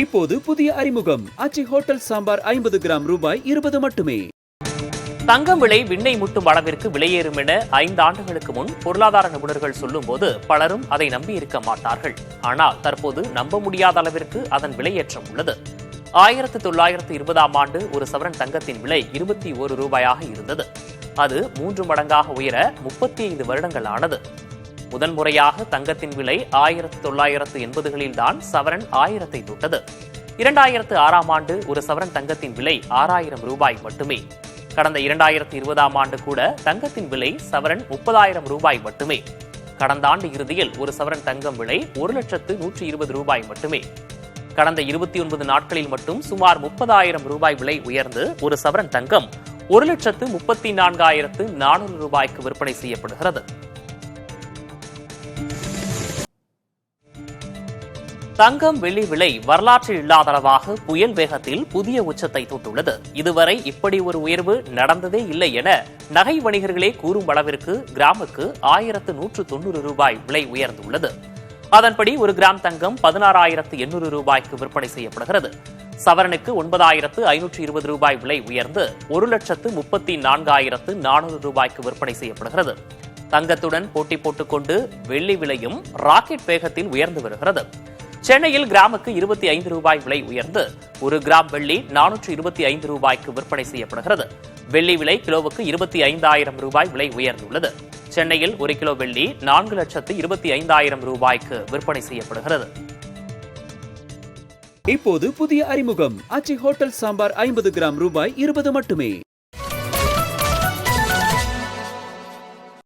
இப்போது புதிய அறிமுகம் அச்சி ஹோட்டல் சாம்பார் 50 கிராம் ரூபாய் 20 மட்டுமே. தங்கம் விலை விண்ணை முட்டும் அளவிற்கு விலையேறும் என 5 ஆண்டுகளுக்கு முன் பொருளாதார நிபுணர்கள் சொல்லும் போது பலரும் அதை நம்பியிருக்க மாட்டார்கள். ஆனால் தற்போது நம்ப முடியாத அளவிற்கு அதன் விலையேற்றம் உள்ளது. 1920ஆம் ஆண்டு ஒரு சவரன் தங்கத்தின் விலை 21 ரூபாயாக இருந்தது. அது 3 மடங்காக உயர 35 வருடங்கள் ஆனது. முதன்முறையாக தங்கத்தின் விலை 1980களில் தான் சவரன் 1000ஐ தொட்டது. 2006ஆம் ஆண்டு ஒரு சவரன் தங்கத்தின் விலை 6000 ரூபாய் மட்டுமே. கடந்த 2020ஆம் ஆண்டு கூட தங்கத்தின் விலை சவரன் 30,000 ரூபாய் மட்டுமே. கடந்த ஆண்டு இறுதியில் ஒரு சவரன் தங்கம் விலை 1,120 ரூபாய் மட்டுமே. கடந்த 29 நாட்களில் மட்டும் சுமார் 30,000 ரூபாய் விலை உயர்ந்து ஒரு சவரன் தங்கம் 1,34,400 ரூபாய்க்கு விற்பனை செய்யப்படுகிறது. தங்கம் வெள்ளி விலை வரலாற்றில் இல்லாத அளவாக புயல் வேகத்தில் புதிய உச்சத்தை தொட்டுள்ளது. இதுவரை இப்படி ஒரு உயர்வு நடந்ததே இல்லை என நகை வணிகர்களே கூறும் அளவிற்கு கிராமுக்கு 1,190 ரூபாய் விலை உயர்ந்துள்ளது. அதன்படி ஒரு கிராம் தங்கம் 16,800 ரூபாய்க்கு விற்பனை செய்யப்படுகிறது. சவரனுக்கு 9,520 ரூபாய் விலை உயர்ந்து 1,34,400 ரூபாய்க்கு விற்பனை செய்யப்படுகிறது. தங்கத்துடன் போட்டி போட்டுக்கொண்டு வெள்ளி விலையும் ராக்கெட் வேகத்தில் உயர்ந்து வருகிறது. சென்னையில் கிராமுக்கு 25 ரூபாய் விலை உயர்ந்து ஒரு கிராம் வெள்ளி 425 ரூபாய்க்கு விற்பனை செய்யப்படுகிறது. வெள்ளி விலை கிலோவுக்கு 25,000 ரூபாய் விலை உயர்ந்துள்ளது. சென்னையில் 1 கிலோ வெள்ளி 4,25,000 ரூபாய்க்கு விற்பனை செய்யப்படுகிறது. இப்போது புதிய அறிமுகம் அச்சி ஹோட்டல் சாம்பார் 50 கிராம் ரூபாய் 20 மட்டுமே.